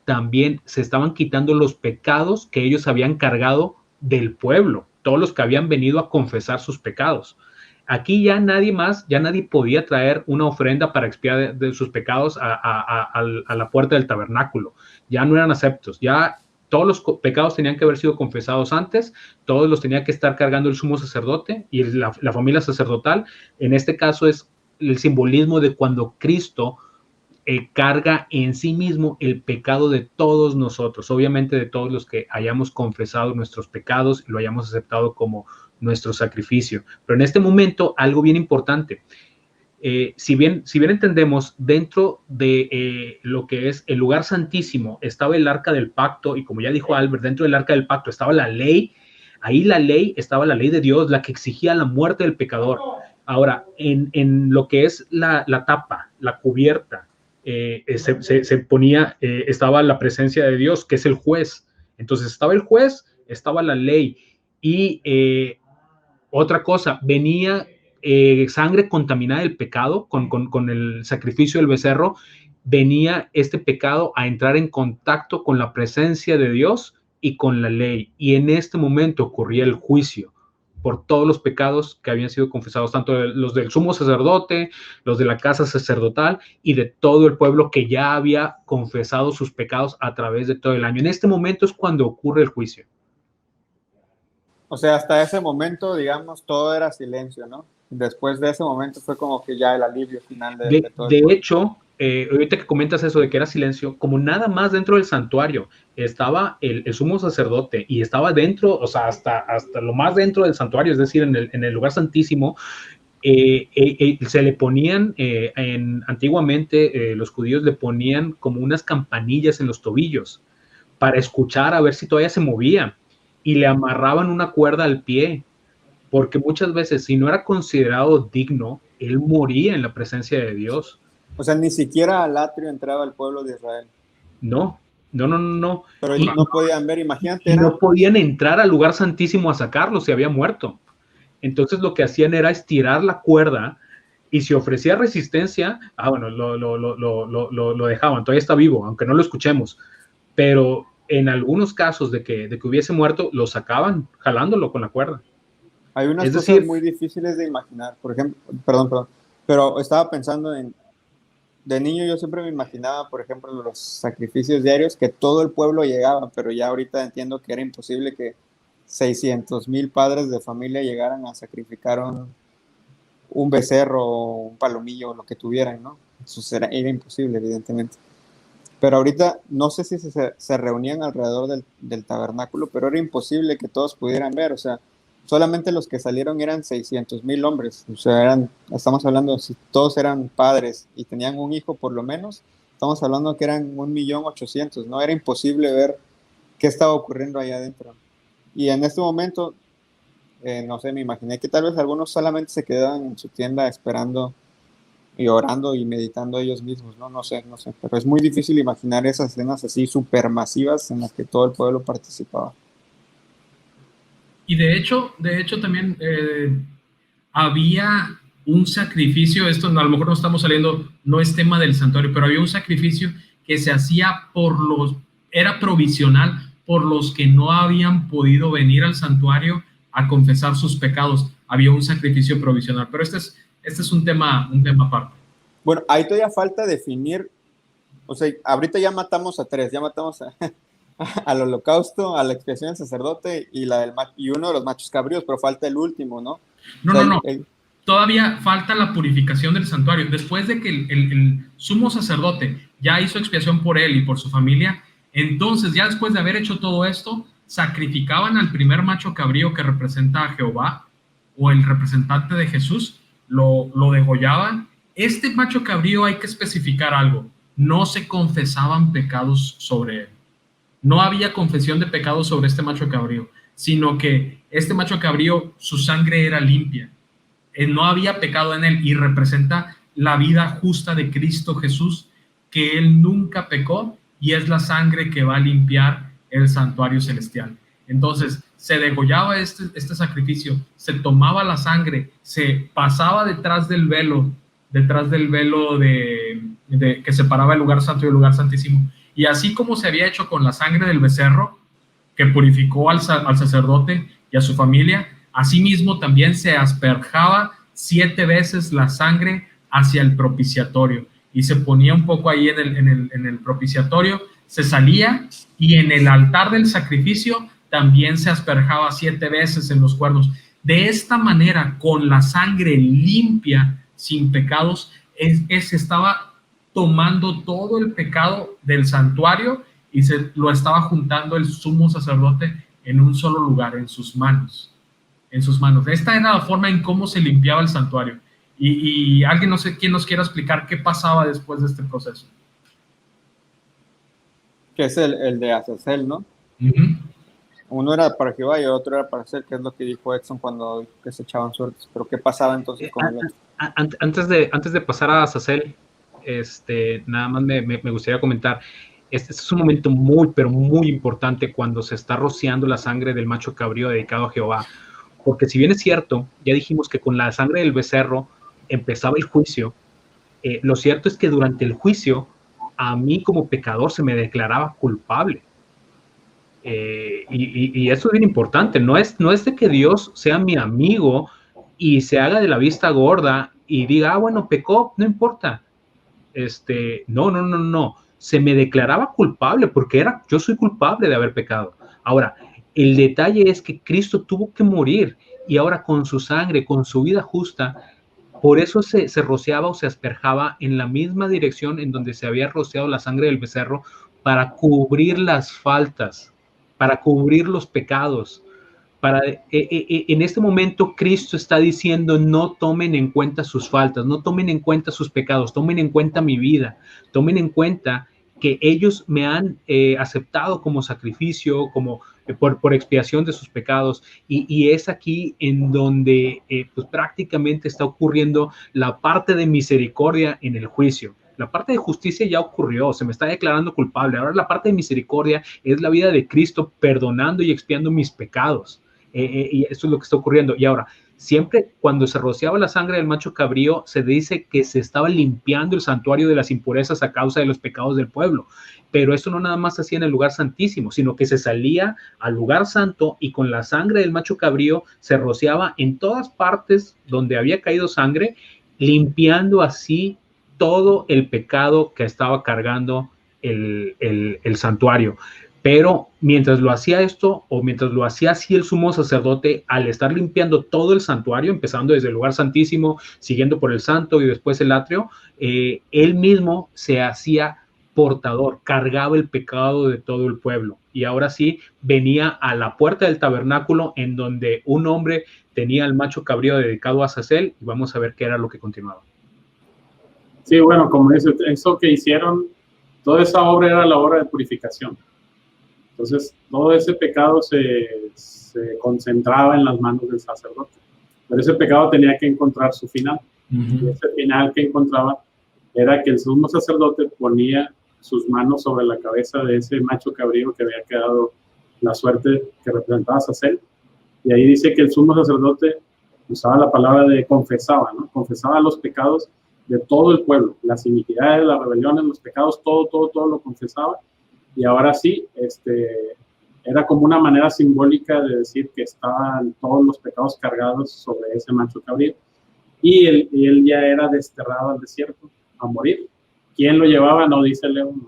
también se estaban quitando los pecados que ellos habían cargado del pueblo, todos los que habían venido a confesar sus pecados. Aquí ya nadie podía traer una ofrenda para expiar de sus pecados a la puerta del tabernáculo. Ya no eran aceptos, ya todos los pecados tenían que haber sido confesados antes, todos los tenía que estar cargando el sumo sacerdote y la familia sacerdotal. En este caso es el simbolismo de cuando Cristo carga en sí mismo el pecado de todos nosotros, obviamente de todos los que hayamos confesado nuestros pecados y lo hayamos aceptado como nuestro sacrificio. Pero en este momento, algo bien importante, si bien entendemos, dentro de lo que es el lugar santísimo estaba el arca del pacto, y como ya dijo Albert, dentro del arca del pacto estaba la ley. Ahí estaba la ley de Dios, la que exigía la muerte del pecador. Ahora, en lo que es la tapa, la cubierta, se ponía, estaba la presencia de Dios, que es el juez. Entonces estaba el juez, estaba la ley, y otra cosa, venía sangre contaminada del pecado con el sacrificio del becerro, venía este pecado a entrar en contacto con la presencia de Dios y con la ley, y en este momento ocurría el juicio por todos los pecados que habían sido confesados, tanto los del sumo sacerdote, los de la casa sacerdotal y de todo el pueblo que ya había confesado sus pecados a través de todo el año. En este momento es cuando ocurre el juicio. O sea, hasta ese momento, digamos, todo era silencio, ¿no? Después de ese momento fue como que ya el alivio final de todo. De hecho, ahorita que comentas eso de que era silencio, como nada más dentro del santuario estaba el sumo sacerdote y estaba dentro, o sea, hasta lo más dentro del santuario, es decir, en el lugar santísimo, se le ponían, antiguamente los judíos le ponían como unas campanillas en los tobillos para escuchar a ver si todavía se movía, y le amarraban una cuerda al pie, porque muchas veces, si no era considerado digno, él moría en la presencia de Dios. O sea, ni siquiera al atrio entraba el pueblo de Israel. No. Pero ellos no podían ver, imagínate. No podían entrar al lugar santísimo a sacarlo, se había muerto. Entonces lo que hacían era estirar la cuerda, y si ofrecía resistencia, bueno, lo dejaban, todavía está vivo, aunque no lo escuchemos. Pero en algunos casos de que hubiese muerto, lo sacaban jalándolo con la cuerda. Hay unas Es cosas decir, muy difíciles de imaginar. Por ejemplo, perdón, pero estaba pensando de niño yo siempre me imaginaba, por ejemplo, los sacrificios diarios, que todo el pueblo llegaba, pero ya ahorita entiendo que era imposible que 600,000 padres de familia llegaran a sacrificar un becerro, un palomillo, lo que tuvieran, ¿no? Eso era imposible, evidentemente. Pero ahorita no sé si se reunían alrededor del tabernáculo, pero era imposible que todos pudieran ver, o sea, solamente los que salieron eran 600,000 hombres, o sea, estamos hablando, si todos eran padres y tenían un hijo por lo menos, estamos hablando que eran 1,800,000, ¿no? Era imposible ver qué estaba ocurriendo ahí adentro. Y en este momento, no sé, me imaginé que tal vez algunos solamente se quedaban en su tienda esperando y orando y meditando ellos mismos, ¿no? No sé, pero es muy difícil imaginar esas escenas así supermasivas en las que todo el pueblo participaba. Y de hecho también había un sacrificio, esto a lo mejor no estamos saliendo, no es tema del santuario, pero había un sacrificio que se hacía era provisional por los que no habían podido venir al santuario a confesar sus pecados. Había un sacrificio provisional, pero este es un tema aparte. Bueno, ahí todavía falta definir, o sea, ahorita ya matamos a 3, ya matamos al holocausto, a la expiación del sacerdote y uno de los machos cabríos, pero falta el último, ¿no? No. Todavía falta la purificación del santuario. Después de que el sumo sacerdote ya hizo expiación por él y por su familia, entonces ya después de haber hecho todo esto, sacrificaban al primer macho cabrío que representa a Jehová o el representante de Jesús, lo degollaban. Este macho cabrío hay que especificar algo, no se confesaban pecados sobre él. No había confesión de pecados sobre este macho cabrío, sino que este macho cabrío, su sangre era limpia. No había pecado en él y representa la vida justa de Cristo Jesús, que él nunca pecó y es la sangre que va a limpiar el santuario celestial. Entonces, se degollaba este sacrificio, se tomaba la sangre, se pasaba detrás del velo que separaba el lugar santo y el lugar santísimo. Y así como se había hecho con la sangre del becerro, que purificó al sacerdote y a su familia, asimismo también se asperjaba 7 veces la sangre hacia el propiciatorio y se ponía un poco ahí en el propiciatorio, se salía y en el altar del sacrificio también se asperjaba 7 veces en los cuernos. De esta manera, con la sangre limpia, sin pecados, se estaba tomando todo el pecado del santuario y se lo estaba juntando el sumo sacerdote en un solo lugar, en sus manos. Esta era la forma en cómo se limpiaba el santuario. Y alguien, no sé quién nos quiera explicar qué pasaba después de este proceso. Que es el de Azazel, ¿no? Uh-huh. Uno era para Jehová y otro era para hacer, que es lo que dijo Edson cuando dijo que se echaban suertes. Pero ¿qué pasaba entonces con el otro? Antes de pasar a Azazel, nada más me gustaría comentar, este es un momento muy, pero muy importante cuando se está rociando la sangre del macho cabrío dedicado a Jehová. Porque si bien es cierto, ya dijimos que con la sangre del becerro empezaba el juicio, lo cierto es que durante el juicio, a mí como pecador se me declaraba culpable. Y eso es bien importante, no es de que Dios sea mi amigo y se haga de la vista gorda y diga, bueno, pecó, no importa. No, se me declaraba culpable porque yo soy culpable de haber pecado. Ahora, el detalle es que Cristo tuvo que morir y ahora con su sangre, con su vida justa, por eso se rociaba o se asperjaba en la misma dirección en donde se había rociado la sangre del becerro para cubrir las faltas, para cubrir los pecados. En este momento Cristo está diciendo, no tomen en cuenta sus faltas, no tomen en cuenta sus pecados, tomen en cuenta mi vida, tomen en cuenta que ellos me han aceptado como sacrificio, como por expiación de sus pecados, y es aquí en donde pues prácticamente está ocurriendo la parte de misericordia en el juicio. La parte de justicia ya ocurrió, se me está declarando culpable. Ahora la parte de misericordia es la vida de Cristo perdonando y expiando mis pecados. Y eso es lo que está ocurriendo. Y ahora, siempre cuando se rociaba la sangre del macho cabrío, se dice que se estaba limpiando el santuario de las impurezas a causa de los pecados del pueblo. Pero esto no nada más se hacía en el lugar santísimo, sino que se salía al lugar santo y con la sangre del macho cabrío se rociaba en todas partes donde había caído sangre, limpiando así todo el pecado que estaba cargando el santuario. Pero mientras lo hacía esto, o mientras lo hacía así el sumo sacerdote, al estar limpiando todo el santuario, empezando desde el lugar santísimo, siguiendo por el santo y después el atrio, él mismo se hacía portador, cargaba el pecado de todo el pueblo. Y ahora sí, venía a la puerta del tabernáculo en donde un hombre tenía el macho cabrío dedicado a Azazel, y vamos a ver qué era lo que continuaba. Sí, bueno, como dice, eso que hicieron, toda esa obra era la obra de purificación. Entonces, todo ese pecado se concentraba en las manos del sacerdote. Pero ese pecado tenía que encontrar su final. Y ese final que encontraba era que el sumo sacerdote ponía sus manos sobre la cabeza de ese macho cabrío que había quedado la suerte que representaba a Azazel. Y ahí dice que el sumo sacerdote usaba la palabra de confesaba, ¿no? Confesaba los pecados de todo el pueblo, las iniquidades, las rebeliones, los pecados, todo lo confesaba. Y ahora sí, era como una manera simbólica de decir que estaban todos los pecados cargados sobre ese macho cabrío. Y él ya era desterrado al desierto a morir. ¿Quién lo llevaba? No dice León,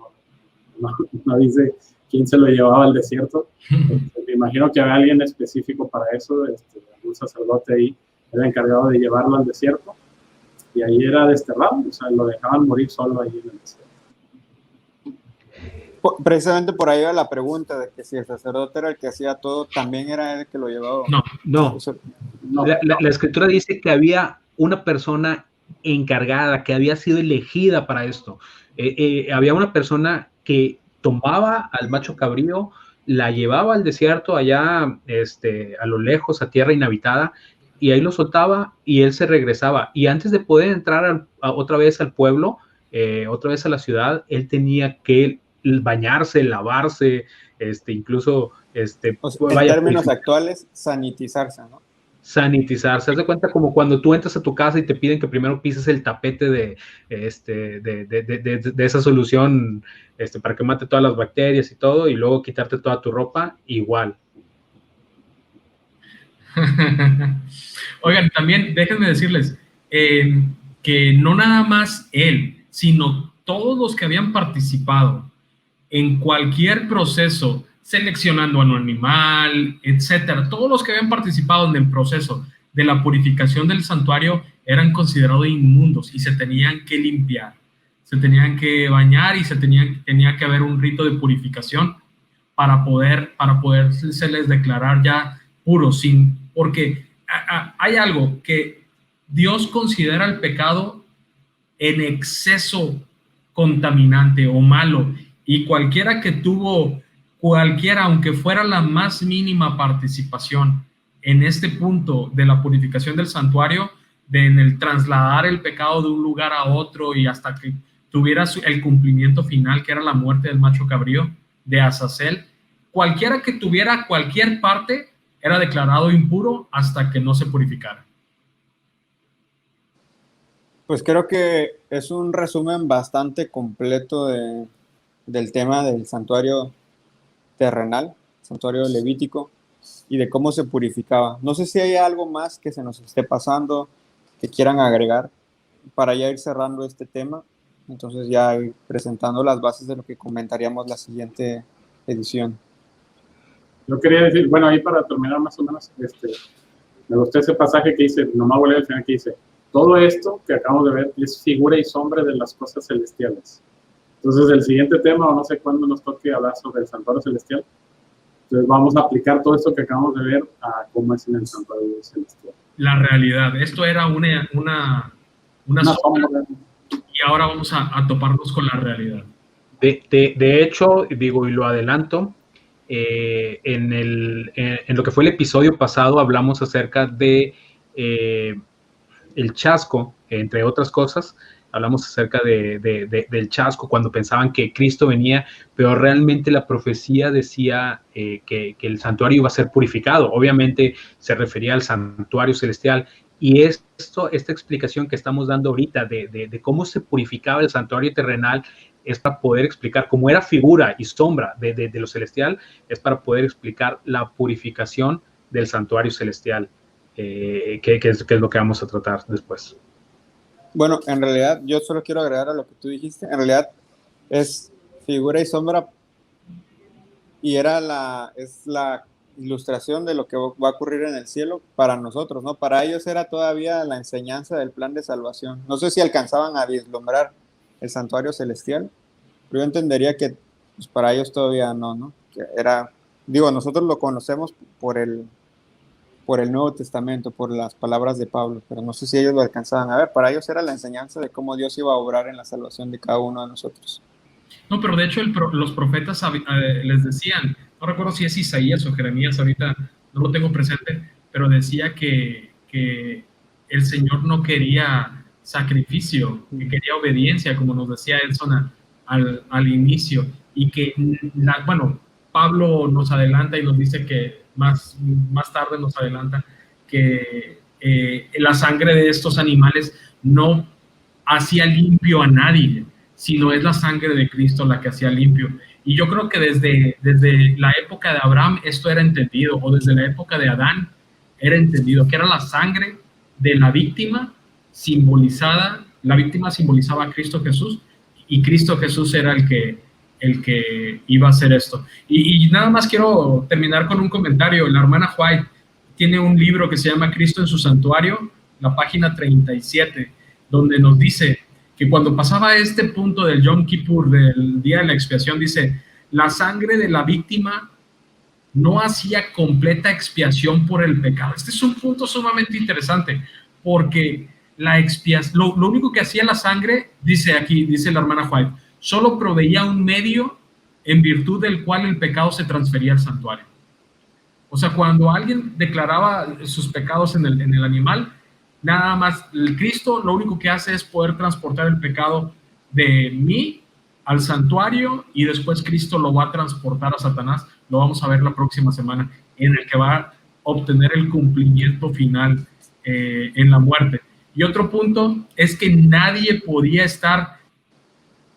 no dice quién se lo llevaba al desierto. Me imagino que había alguien específico para eso, un sacerdote ahí era encargado de llevarlo al desierto. Y ahí era desterrado, o sea, lo dejaban morir solo ahí en el desierto. Precisamente por ahí va la pregunta de que si el sacerdote era el que hacía todo, ¿también era él el que lo llevaba? No. La escritura dice que había una persona encargada, que había sido elegida para esto. Había una persona que tomaba al macho cabrío, la llevaba al desierto allá a lo lejos, a tierra inhabitada, y ahí lo soltaba y él se regresaba. Y antes de poder entrar otra vez al pueblo, otra vez a la ciudad, él tenía que bañarse, lavarse, incluso... en términos actuales, sanitizarse, ¿no? Sanitizarse. Haz de cuenta como cuando tú entras a tu casa y te piden que primero pises el tapete de esa solución para que mate todas las bacterias y todo, y luego quitarte toda tu ropa, igual. Oigan, también déjenme decirles que no nada más él, sino todos los que habían participado en cualquier proceso, seleccionando a un animal, etcétera, todos los que habían participado en el proceso de la purificación del santuario eran considerados inmundos y se tenían que limpiar, se tenían que bañar y tenía que haber un rito de purificación para se les declarar ya puros, porque hay algo que Dios considera el pecado en exceso contaminante o malo, y cualquiera que tuvo, aunque fuera la más mínima participación en este punto de la purificación del santuario, en el trasladar el pecado de un lugar a otro y hasta que tuviera el cumplimiento final, que era la muerte del macho cabrío de Azazel, cualquiera que tuviera cualquier parte era declarado impuro hasta que no se purificara. Pues creo que es un resumen bastante completo del tema del santuario terrenal, santuario levítico, y de cómo se purificaba. No sé si hay algo más que se nos esté pasando, que quieran agregar, para ya ir cerrando este tema. Entonces ya ir presentando las bases de lo que comentaríamos la siguiente edición. Yo quería decir, bueno, ahí para terminar más o menos, me gustó ese pasaje que dice, nomás voy a leer el final, que dice, todo esto que acabamos de ver es figura y sombra de las cosas celestiales. Entonces, el siguiente tema, o no sé cuándo nos toque hablar sobre el santuario celestial, entonces vamos a aplicar todo esto que acabamos de ver a cómo es en el santuario celestial. La realidad. Esto era una sombra, y ahora vamos a toparnos con la realidad. De hecho, digo, y lo adelanto, en lo que fue el episodio pasado hablamos acerca de el chasco, entre otras cosas. hablamos acerca del chasco, cuando pensaban que Cristo venía, pero realmente la profecía decía que el santuario iba a ser purificado. Obviamente se refería al santuario celestial, y esta explicación que estamos dando ahorita de cómo se purificaba el santuario terrenal es para poder explicar cómo era figura y sombra de lo celestial, es para poder explicar la purificación del santuario celestial, que es lo que vamos a tratar después. Bueno, en realidad yo solo quiero agregar a lo que tú dijiste. En realidad es figura y sombra, y es la ilustración de lo que va a ocurrir en el cielo para nosotros, ¿no? Para ellos era todavía la enseñanza del plan de salvación. No sé si alcanzaban a vislumbrar el santuario celestial, pero yo entendería que pues, para ellos todavía no, que era, nosotros lo conocemos por el Nuevo Testamento, por las palabras de Pablo, pero no sé si ellos lo alcanzaban a ver. Para ellos era la enseñanza de cómo Dios iba a obrar en la salvación de cada uno de nosotros. No, pero de hecho los profetas les decían, no recuerdo si es Isaías o Jeremías, ahorita no lo tengo presente, pero decía que el Señor no quería sacrificio, que quería obediencia, como nos decía Edson al inicio, y que, Pablo nos adelanta y nos dice que más tarde nos adelanta que la sangre de estos animales no hacía limpio a nadie, sino es la sangre de Cristo la que hacía limpio. Y yo creo que desde la época de Abraham esto era entendido, o desde la época de Adán era entendido, que era la sangre de la víctima simbolizada, la víctima simbolizaba a Cristo Jesús, y Cristo Jesús era el que iba a hacer esto. Y nada más quiero terminar con un comentario. La hermana White tiene un libro que se llama Cristo en su santuario, la página 37, donde nos dice que cuando pasaba este punto del Yom Kippur, del día de la expiación, dice, la sangre de la víctima no hacía completa expiación por el pecado. Este es un punto sumamente interesante, porque la expiación, lo único que hacía la sangre, dice la hermana White, solo proveía un medio en virtud del cual el pecado se transfería al santuario. O sea, cuando alguien declaraba sus pecados en el animal, nada más, el Cristo lo único que hace es poder transportar el pecado de mí al santuario, y después Cristo lo va a transportar a Satanás. Lo vamos a ver la próxima semana, en el que va a obtener el cumplimiento final en la muerte. Y otro punto es que nadie podía estar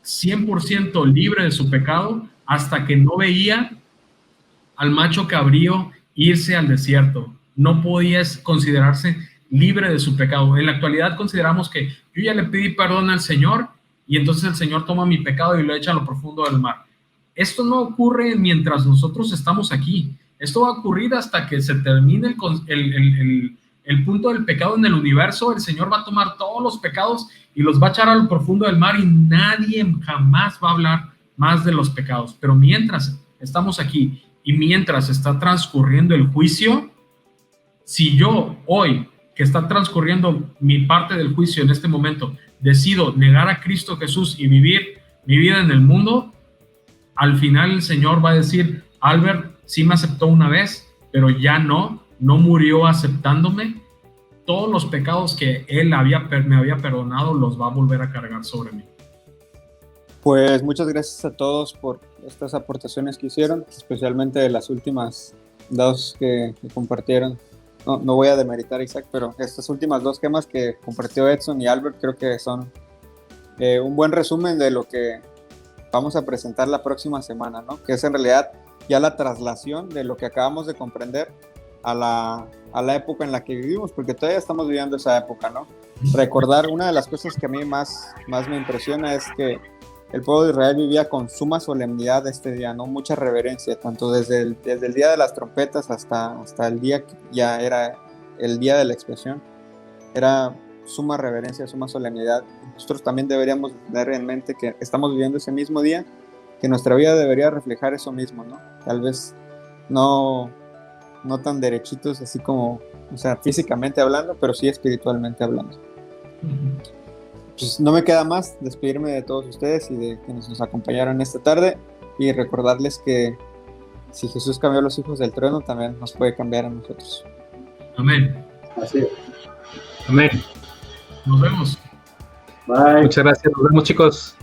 100% libre de su pecado hasta que no veía al macho cabrío irse al desierto. No podía considerarse libre de su pecado. En la actualidad consideramos que yo ya le pedí perdón al Señor y entonces el Señor toma mi pecado y lo echa a lo profundo del mar. Esto no ocurre mientras nosotros estamos aquí. Esto va a ocurrir hasta que se termine el punto del pecado en el universo. El Señor va a tomar todos los pecados y los va a echar a lo profundo del mar, y nadie jamás va a hablar más de los pecados. Pero mientras estamos aquí y mientras está transcurriendo el juicio, si yo hoy, que está transcurriendo mi parte del juicio en este momento, decido negar a Cristo Jesús y vivir mi vida en el mundo, al final el Señor va a decir, Albert sí me aceptó una vez, pero ya no murió aceptándome. Todos los pecados que Él me había perdonado los va a volver a cargar sobre mí. Pues muchas gracias a todos por estas aportaciones que hicieron, especialmente de las últimas dos que compartieron. No voy a demeritar a Isaac, pero estas últimas dos temas que compartió Edson y Albert creo que son un buen resumen de lo que vamos a presentar la próxima semana, ¿no? Que es en realidad ya la traslación de lo que acabamos de comprender a la época en la que vivimos, porque todavía estamos viviendo esa época, ¿no? Recordar, una de las cosas que a mí más me impresiona es que el pueblo de Israel vivía con suma solemnidad este día, ¿no? Mucha reverencia, tanto desde el día de las trompetas hasta el día que ya era el día de la expiación. Era suma reverencia, suma solemnidad. Nosotros también deberíamos tener en mente que estamos viviendo ese mismo día, que nuestra vida debería reflejar eso mismo, ¿no? Tal vez no tan derechitos, así como, o sea, físicamente hablando, pero sí espiritualmente hablando. Pues no me queda más despedirme de todos ustedes y de quienes nos acompañaron esta tarde, y recordarles que si Jesús cambió a los hijos del trueno, también nos puede cambiar a nosotros. Amén. Así es. Amén. Nos vemos. Bye. Muchas gracias. Nos vemos, chicos.